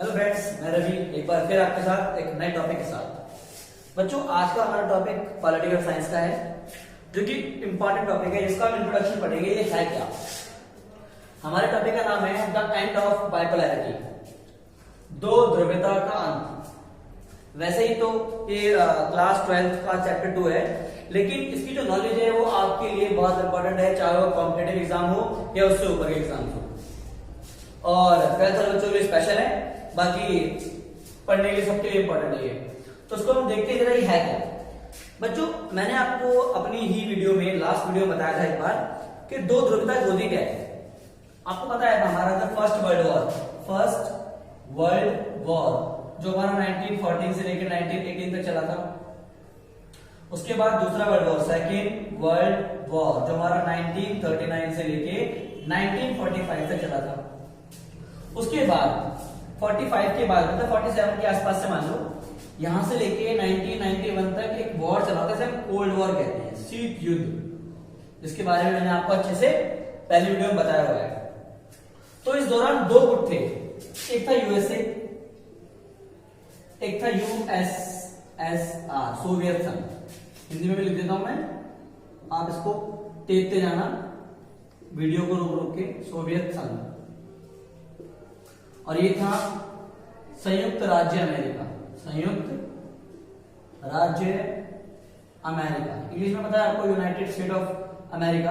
Hello friends, मैं रवि एक बार फिर आपके साथ एक नए टॉपिक के साथ। बच्चों, आज का हमारा टॉपिक पॉलिटिकल साइंस का है, जो कि इंपॉर्टेंट टॉपिक है, जिसका हम इंट्रोडक्शन पढ़ेंगे। ये है क्या? हमारे टॉपिक का नाम है द एंड ऑफ बाइपोलैरिटी, दो ध्रुवीयता का अंत। वैसे ही तो ये क्लास 12th का चैप्टर 2 है, लेकिन इसकी जो नॉलेज है वो आपके लिए बहुत इंपॉर्टेंट है, चाहे वो कॉम्पिटिटिव एग्जाम हो या उससे ऊपर के एग्जाम हो। और 12th वाले बच्चों के लिए स्पेशल है, बाकी पढ़ने के लिए सबके लिए इंपॉर्टेंट है ये। तो उसको हम देखते हैं ये है क्या। बच्चों, मैंने आपको अपनी ही वीडियो में, लास्ट वीडियो में बताया था एक बार कि दो ध्रुवीयता होती क्या है। आपको पता है हमारा था फर्स्ट वर्ल्ड वॉर जो हमारा 1914 से लेकर 1918 तक चला था। उसके बाद दूसरा world war, second world war, जो हमारा 1939 से लेके 1945 तक चला था। उसके बाद 45 के बाद मतलब 47 के आसपास से मान लो, यहां से लेके 1991 तक एक वॉर चला था, जिसे हम कोल्ड वॉर कहते हैं, शीत युद्ध, जिसके बारे में मैंने आपको अच्छे से पहली वीडियो में बताया हुआ है। तो इस दौरान दो गुट थे, एक था यूएसए, एक था यूएसएसआर, सोवियत संघ। हिंदी में भी लिख देता हूं मैं, आप इसको देखते जाना वीडियो को रोक रोक के। सोवियत संघ, और ये था संयुक्त राज्य अमेरिका, संयुक्त राज्य अमेरिका, इंग्लिश में बताया आपको यूनाइटेड स्टेट ऑफ अमेरिका।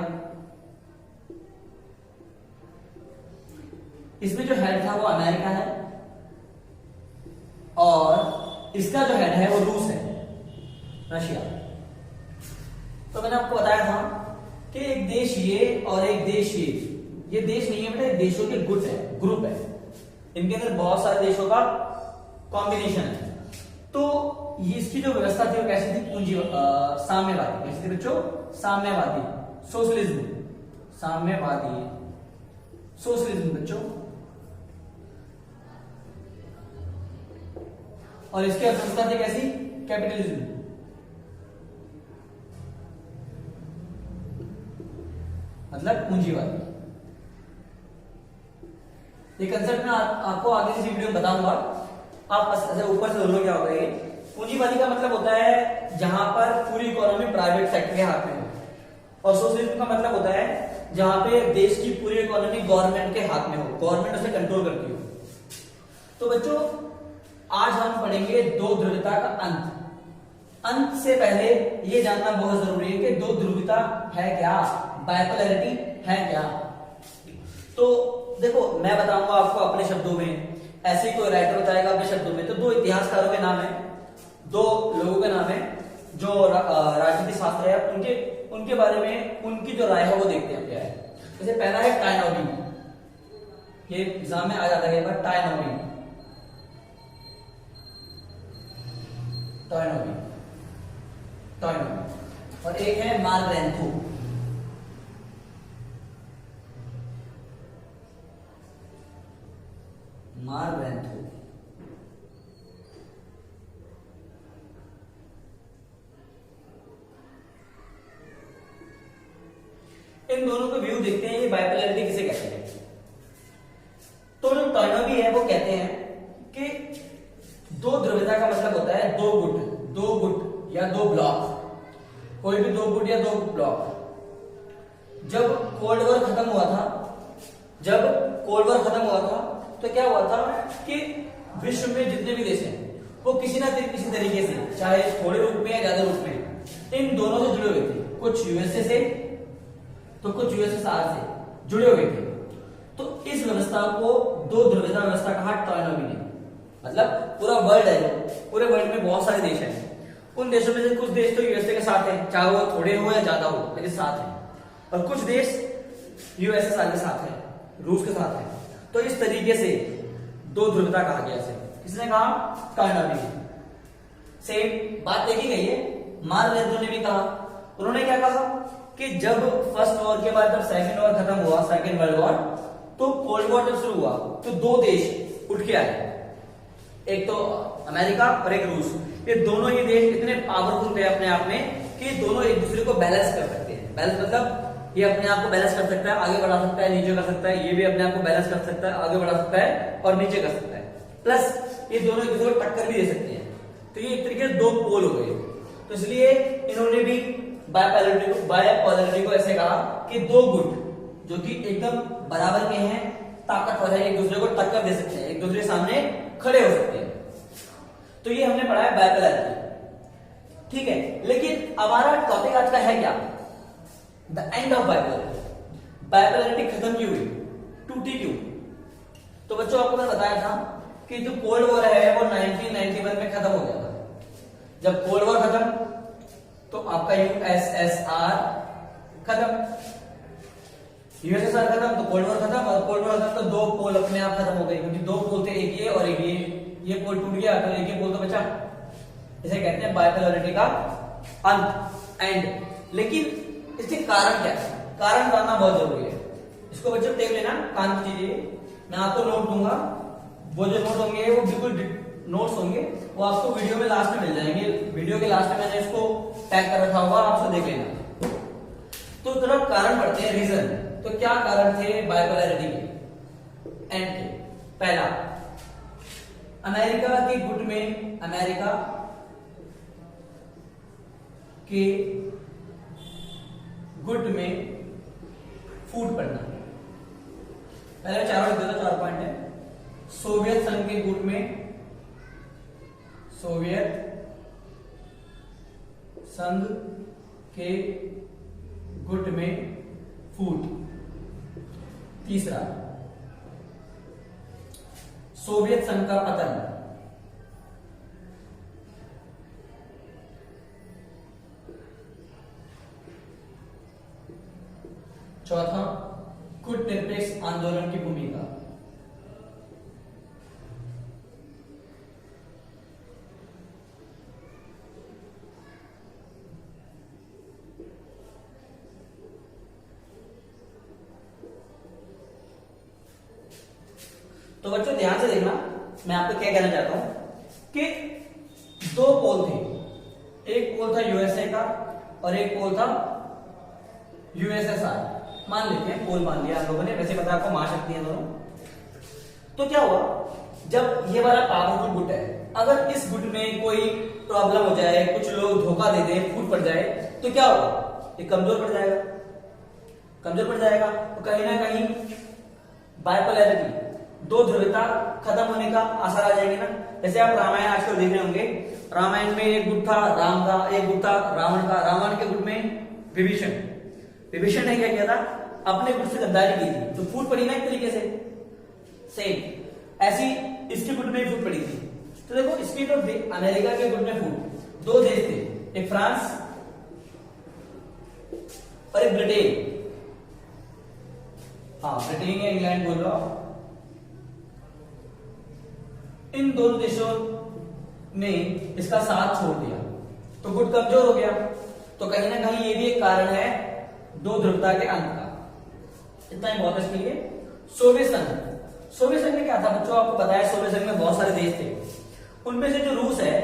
इसमें जो हेड था वो अमेरिका है, और इसका जो हेड है वो रूस है, रशिया। तो मैंने आपको बताया था कि एक देश ये और एक देश ये देश नहीं है बेटा, देशों के गुट है, ग्रुप है। इनके अंदर बहुत सारे देशों का कॉम्बिनेशन है। तो ये इसकी जो व्यवस्था थी वो कैसी थी? पूंजी साम्यवादी। कैसी थी बच्चों? साम्यवादी, सोशलिज्म, साम्यवादी सोशलिज्म बच्चों। और इसकी अर्थव्यवस्था थी कैसी? कैपिटलिज्म। मतलब पूंजीवादी। ये कंसेप्ट मैं आपको आगे किसी वीडियो में बताऊंगा। आप ऐसे ऊपर से दोनों क्या होगा। ये पूंजीवादी का मतलब होता है जहां पर पूरी इकोनॉमी प्राइवेट सेक्टर के हाथ में हो, और सोशलिज्म का मतलब होता है जहां पे देश की पूरी इकोनॉमी गवर्नमेंट के हाथ में हो, गवर्नमेंट उसे कंट्रोल करती हो। तो बच्चों, आज हम पढ़ेंगे दो ध्रुवीयता का अंत से पहले ये जानना बहुत जरूरी है कि दो ध्रुवीयता है क्या, बाइपोलैरिटी है क्या। तो देखो, मैं बताऊंगा आपको अपने शब्दों में, ऐसे कोई राइटर बताएगा अपने शब्दों में। तो दो इतिहासकारों के नाम है, दो लोगों के नाम है जो राजनीति शास्त्र है, उनके बारे में उनकी जो राय है वो देखते हैं क्या है। जैसे पहला है टाइनोवी, ये एग्जाम में आ जाता है, टाइनोवी, और एक है मार्क रेंथू। इन दोनों के व्यू देखते हैं, ये बाइपोलैरिटी किसे कहते हैं। तो जो टाइनोवी है वो कहते हैं कि दो ध्रुवीयता का मतलब होता है दो गुट या दो ब्लॉक, कोई भी दो गुट या दो ब्लॉक। जब कोल्ड वॉर खत्म हुआ था तो क्या हुआ था कि विश्व में जितने भी देश हैं वो किसी ना किसी तरीके से, चाहे थोड़े रूप में या ज्यादा रूप में, इन दोनों से जुड़े हुए थे। कुछ यूएसए से तो कुछ यूएसएसआर से जुड़े हुए थे। तो इस व्यवस्था को दो ध्रुवीयता व्यवस्था कहा टाइनोवी ने। मतलब पूरा वर्ल्ड है, पूरे वर्ल्ड में बहुत सारे देश हैं, उन देशों में से कुछ देश तो यूएसए के साथ हैं, चाहे वो थोड़े हो या ज्यादा हो, लेकिन साथ हैं, और कुछ देश यूएसएसआर के साथ है, रूस के साथ है। तो इस तरीके से दो ध्रुवीयता कहा गया इसे। किसने कहा? टाइनोवी ने। सेम बात देखी गई है, मार्क रेंथू ने भी कहा। उन्होंने क्या कहा कि जब फर्स्ट वॉर के बाद जब सेकंड वॉर खत्म हुआ, सेकंड वर्ल्ड वॉर, तो कोल्ड वॉर जब शुरू हुआ तो दो देश उठ के आए, एक तो अमेरिका और एक रूस। ये दोनों ही देश इतने पावरफुल थे अपने आप में कि दोनों एक दूसरे को बैलेंस कर सकते हैं। बैलेंस मतलब ये अपने आप को बैलेंस कर सकता है, आगे बढ़ा सकता है, नीचे कर सकता है, ये भी अपने आप को बैलेंस कर सकता है, आगे बढ़ा सकता है और नीचे कर सकता है। प्लस ये दोनों एक दूसरे को टक्कर भी दे सकते हैं। तो ये एक तरीके से दो पोल हो गए। तो इसलिए इन्होंने भी बायपोलरिटी को ऐसे कहा कि दो गुट जो कि एकदम बराबर के हैं, ताकतवर है, एक दूसरे को टक्कर दे सकते हैं, एक दूसरे के सामने खड़े हो सकते हैं। तो ये हमने पढ़ा है बायपोलरिटी, ठीक है। लेकिन हमारा टॉपिक आज का है क्या? The end of bipolarity. Bipolarity खत्म क्यों हुई, टूटी क्यों? तो बच्चों आपको मैंने बताया था कि जो कोल्ड वॉर है वो 1991 में खत्म हो गया था। जब कोल्ड वॉर खत्म तो आपका यूएसएसआर खत्म, यूएसएसआर खत्म तो कोल्ड वॉर खत्म, और कोल्ड वॉर खत्म तो दो पोल अपने आप खत्म हो गए, क्योंकि दो पोल थे, एक ये और एक ये पोल टूट गया तो एक ये पोल तो बचा। इसे कहते हैं बायपोलरिटी का अंत, एंड। लेकिन इसके कारण क्या है? कारण जानना बहुत जरूरी है। इसको बच्चों टेप लेना, कान कीजिए, मैं आपको नोट दूंगा। वो जो नोट होंगे वो बिल्कुल नोट्स होंगे, वो आपको वीडियो में लास्ट में मिल जाएंगे। वीडियो के लास्ट में मैंने इसको टैग कर रखा होगा, आप उसको देख लेना। तो थोड़ा कारण पढ़ते हैं, रीजन। तो क्या कारण थे बायपोलरिटी के एंड के? पहला, अमेरिका के गुट में, अमेरिका के गुट में फूट पड़ना। पहले चार पॉइंट है। सोवियत संघ के गुट में, सोवियत संघ के गुट में फूट। तीसरा, सोवियत संघ का पतन। चौथा, गुटनिरपेक्ष आंदोलन की भूमिका। तो बच्चों ध्यान से देखना, मैं आपको क्या कहना चाहता हूं कि दो पोल थे, एक पोल था यूएसए का और एक पोल था यूएसएसआर। मान लेते हैं, पोल मान लिया आप लोगों ने, वैसे पता आपको महाशक्ति है दोनों। तो क्या हुआ, जब ये वाला पावरफुल गुट है, अगर इस गुट में कोई प्रॉब्लम हो जाए, कुछ लोग धोखा दे दें, फूट पड़ जाए, तो क्या होगा? ये कमजोर पड़ जाएगा, कमजोर पड़ जाएगा। तो कहीं ना कहीं बायपोलरिटी, दो ध्रुवता खत्म होने का आसार आ जाएंगे ना। जैसे आप रामायण आजकल देख रहे होंगे, रामायण में एक गुट था राम का, एक गुट था रावण का। रावण के गुट में विभीषण, विभीषण ने क्या किया था? अपने गुट से गद्दारी की थी, तो फूट पड़ी ना एक तरीके से। सेम ऐसी इसके गुट में फूट पड़ी थी। तो देखो, इसकी तो अमेरिका के गुट में फूट, दो देश थे, एक फ्रांस और एक ब्रिटेन। हाँ, ब्रिटेन या इंग्लैंड बोल रहा हूं। इन दोनों देशों ने इसका साथ छोड़ दिया, तो गुट कमजोर हो गया। तो कहीं ना कहीं ये भी एक कारण है दो ध्रुवता के अंत का। इतना इंपॉर्टेंस इसके लिए। सोवियत संघ, सोवियत संघ में क्या था बच्चों? आपको पता है सोवियत संघ में बहुत सारे देश थे। उनमें से जो रूस है,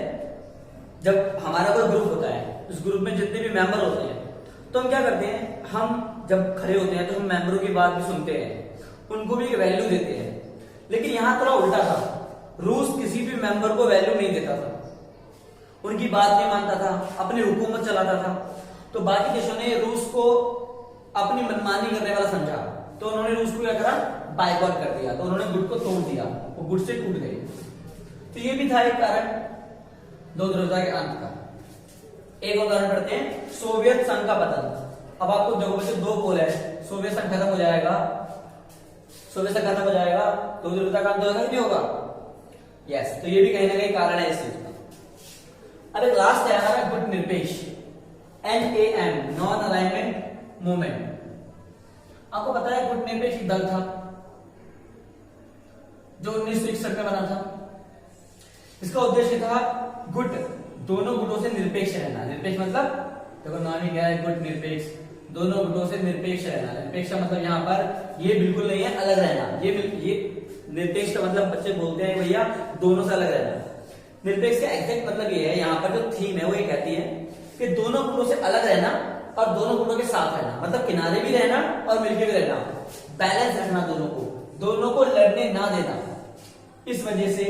जब हमारा कोई ग्रुप होता है, उस ग्रुप में जितने भी मेंबर होते हैं, तो हम क्या करते हैं, हम जब खड़े होते हैं तो हम मेंबरों की बात भी सुनते हैं, उनको भी एक वैल्यू देते हैं। लेकिन यहां थोड़ा उल्टा था, रूस किसी भी मेंबर को वैल्यू नहीं देता था, उनकी बात नहीं मानता था, अपनी हुकूमत चलाता था। तो बाकी देशों ने रूस को अपनी मनमानी करने वाला समझा, तो उन्होंने रूस को क्या करा? बायकॉट कर दिया। तो उन्होंने गुट को तोड़ दिया, वो गुट से टूट गए। तो ये भी था एक कारण दो ध्रुवता के अंत का। एक उदाहरण पढ़ते हैं, सोवियत संघ का पतन। अब आपको देखो बच्चों, दो पोल है, सोवियत संघ खत्म हो जाएगा, सोवियत संघ खत्म हो जाएगा, दो ध्रुवता का अंत होगा कि नहीं होगा? यस। तो ये भी कहीं ना कहीं कारण है इस चीज का। अब एक लास्ट है हमारा गुट निरपेक्ष, NAM, नॉन अलाइनमेंट मूवमेंट। आपको पता है गुट निरपेक्ष एक दल था जो 1961 में बना था। इसका उद्देश्य था गुट, दोनों गुटों से निरपेक्ष रहना। निरपेक्ष मतलब देखो नाम ही क्या है, गुट निरपेक्ष, दोनों गुटों से निरपेक्ष रहना। निरपेक्ष का मतलब यहाँ पर ये बिल्कुल नहीं है अलग रहना, ये निरपेक्ष का मतलब बच्चे बोलते हैं भैया दोनों से अलग रहना। निरपेक्ष का एग्जैक्ट मतलब ये है, यहाँ पर जो थीम है वो ये कहती है कि दोनों गुटों से अलग रहना और दोनों गुटों के साथ रहना, मतलब किनारे भी रहना और मिलके भी रहना, बैलेंस रखना, दोनों को लड़ने ना देना। इस वजह से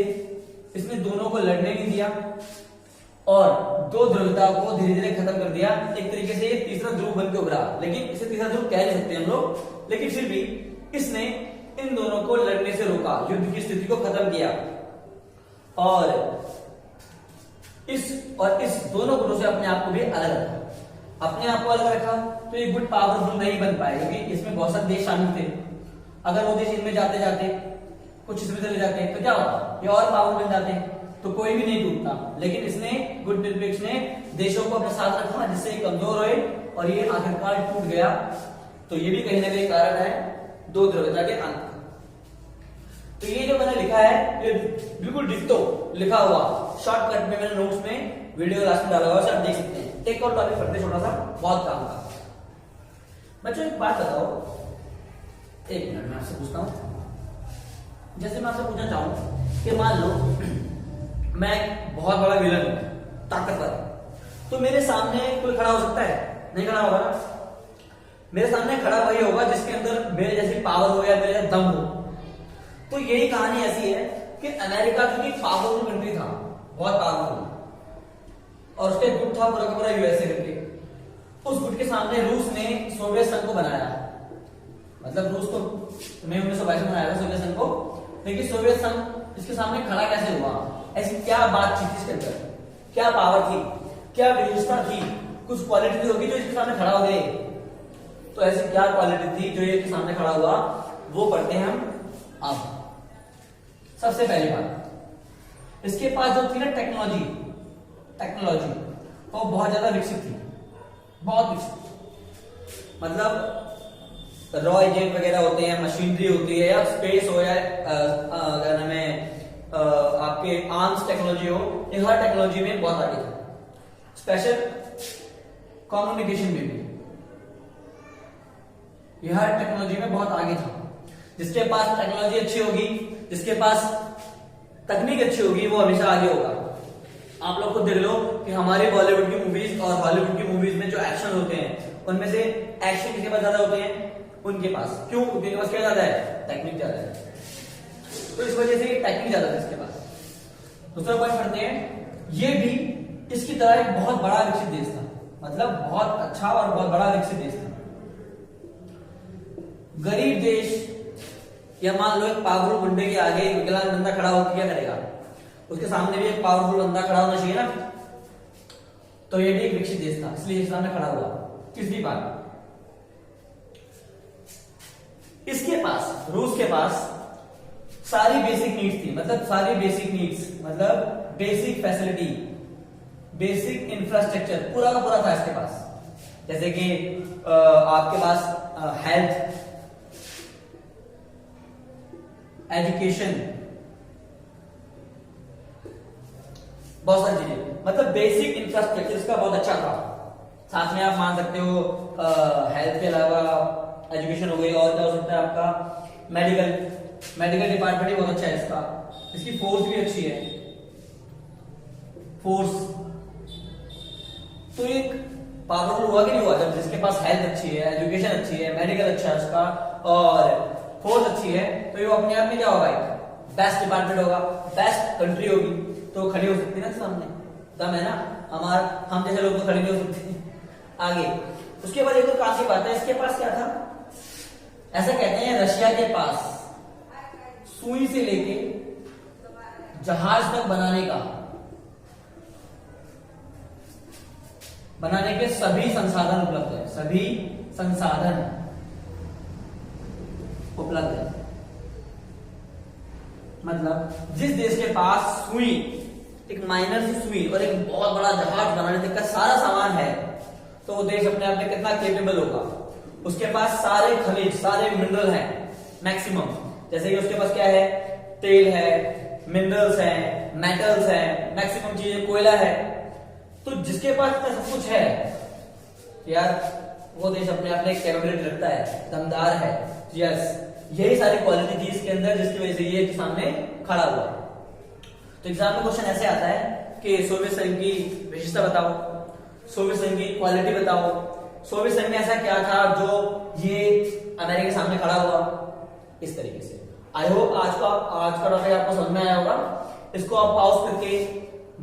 इसने दोनों को लड़ने नहीं दिया और दो ध्रुवता को धीरे धीरे खत्म कर दिया। एक तरीके से ये तीसरा ध्रुव बन के उभरा, लेकिन इसे तीसरा ध्रुव कह नहीं सकते हम लोग, लेकिन फिर भी इसने इन दोनों को लड़ने से रोका, युद्ध की स्थिति को खत्म किया और इस दोनों गुटों से अपने आप को भी अलग रखा। अपने आप को अलग रखा तो ये गुट पावरफुल नहीं बन पाए, क्योंकि इसमें बहुत सारे देश शामिल थे। अगर वो देश इनमें जाते जाते कुछ इसमें चले जाते तो क्या होता, ये और पावर बन जाते तो कोई भी नहीं टूटता। लेकिन इसने गुट निरपेक्ष ने देशों को अपने साथ रखा, जिससे ये कमजोर हुए और ये आखिरकार टूट गया। तो ये भी कहीं ना कहीं कारण है दो ध्रुवता के अंत का। तो ये जो मैंने लिखा है ये बिल्कुल डिट्टो लिखा हुआ शॉर्टकट में मैंने नोट्स में वीडियो क्लास में डाला हुआ, आप देख सकते हैं। एक और टॉपिक पढ़ते छोटा सा, बहुत काम का। बच्चों एक बात बताओ, एक मिनट मैं आपसे पूछता हूं। जैसे मैं आपसे पूछना चाहूं कि मान लो मैं बहुत बड़ा विलन हूं, ताकतवर, तो मेरे सामने कोई खड़ा हो सकता है? नहीं खड़ा होगा ना। मेरे सामने खड़ा वही होगा जिसके अंदर मेरे जैसी पावर हो या मेरे जैसा दम हो। तो यही कहानी ऐसी है कि अमेरिका जो कि पावरफुल कंट्री था, बहुत पावरफुल, और उसके गुट था पूरा का पूरा यूएसए करके। उस गुट के सामने रूस ने सोवियत संघ को बनाया, मतलब रूस को मई 1922 में बनाया था सोवियत संघ को, लेकिन सोवियत संघ इसके सामने खड़ा कैसे हुआ? ऐसी क्या बातचीत थी इसके अंदर, क्या पावर थी, क्या विशेषता थी, कुछ क्वालिटी थी होगी जो इसके सामने खड़ा हो गए। तो ऐसी क्या क्वालिटी थी जो ये इसके सामने खड़ा हुआ, वो पढ़ते हैं हम अब। सबसे पहली बात, इसके पास जो थी ना टेक्नोलॉजी वो बहुत ज्यादा विकसित थी, बहुत विकसित। मतलब रॉ एजेंट वगैरह होते हैं, मशीनरी होती है, या स्पेस हो, या क्या नाम है आपके आर्म्स टेक्नोलॉजी हो, ये हर टेक्नोलॉजी में बहुत आगे था। स्पेशल कम्युनिकेशन में भी ये हर टेक्नोलॉजी में बहुत आगे था। जिसके पास टेक्नोलॉजी अच्छी होगी, जिसके पास तकनीक अच्छी होगी, वो हमेशा आगे होगा। आप लोग खुद देख लो कि हमारे बॉलीवुड की मूवीज और हॉलीवुड की मूवीज में जो एक्शन होते हैं, उनमें से एक्शन किसके पास ज्यादा होते हैं? उनके पास। क्यों? उनके पास क्या ज्यादा है? टेक्निक ज्यादा है। तो इस वजह से टेक्निक ज्यादा है इसके पास। दूसरा पॉइंट पढ़ते हैं, ये भी इसकी तरह एक बहुत बड़ा विकसित देश था, मतलब बहुत अच्छा और बहुत बड़ा विकसित देश था। गरीब देश, या मान लो एक पावरफुल गुंडे के आगे एक विकलांग बंदा खड़ा होकर क्या करेगा? उसके सामने भी एक पावरफुल बंदा खड़ा होना चाहिए ना। तो ये भी एक विकसित देश था, इसलिए इसके सामने खड़ा हुआ। तीसरी बात, इसके पास, रूस के पास सारी बेसिक नीड्स थी, मतलब सारी बेसिक नीड्स, मतलब बेसिक फैसिलिटी, बेसिक इंफ्रास्ट्रक्चर पूरा का पूरा था इसके पास। जैसे कि आपके पास हेल्थ, एजुकेशन, बहुत सारी चीजें, मतलब बेसिक इंफ्रास्ट्रक्चर इसका बहुत अच्छा था। साथ में आप मान सकते हो हेल्थ के अलावा एजुकेशन हो गई, और क्या हो सकता है आपका मेडिकल डिपार्टमेंट भी बहुत अच्छा है इसका। इसकी फोर्स भी अच्छी है, फोर्स। तो एक पावरफुल हुआ कि नहीं हुआ? जब जिसके पास हेल्थ अच्छी है, एजुकेशन अच्छी है, मेडिकल अच्छा है उसका, और फोर्स अच्छी है, तो ये अपने आप में क्या होगा? एक बेस्ट डिपार्टमेंट होगा, बेस्ट कंट्री होगी, तो खड़ी हो सकती है ना सामने। दम है ना, हम जैसे लोग तो खड़े नहीं हो सकते। आगे उसके बाद एक और काम की बात है, इसके पास क्या था? ऐसा कहते हैं रशिया के पास सुई से लेके जहाज तक बनाने के सभी संसाधन उपलब्ध है, सभी संसाधन उपलब्ध है। मतलब जिस देश के पास सुई, एक माइनर सी सुई और एक बहुत बड़ा जहाज बनाने तक का सारा सामान है, तो वो देश अपने आप में कितना केपेबल होगा। उसके पास सारे खनिज, सारे मिनरल हैं मैक्सिमम। जैसे कि उसके पास क्या है? तेल है, मिनरल्स हैं, मेटल्स हैं, मैक्सिमम चीजें, कोयला है। तो जिसके पास इतना सब कुछ है यार, वो देश अपने आप में कैपेबिलिटी रखता है, दमदार है। यस, यही सारी क्वालिटी थी इसके अंदर, जिसकी वजह से ये सामने खड़ा हुआ। तो एग्जाम में क्वेश्चन ऐसे आता है कि सोवियत संघ की विशेषता बताओ, सोवियत संघ की क्वालिटी बताओ, सोवियत संघ में ऐसा क्या था जो ये अमेरिका के सामने खड़ा हुआ, इस तरीके से। आई होप आज का टॉपिक आपको समझ में आया होगा। इसको आप पॉज करके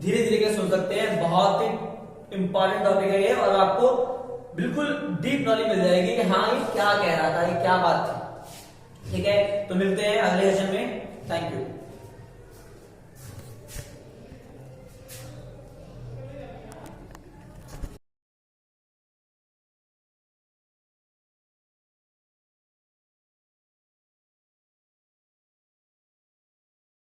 धीरे धीरे सुन सकते हैं, बहुत ही इंपॉर्टेंट टॉपिक है ये, और आपको बिल्कुल डीप नॉलेज मिल जाएगी कि हाँ ये क्या कह रहा था, ये क्या बात थी। ठीक है, तो मिलते हैं अगले सेशन में। Thank you.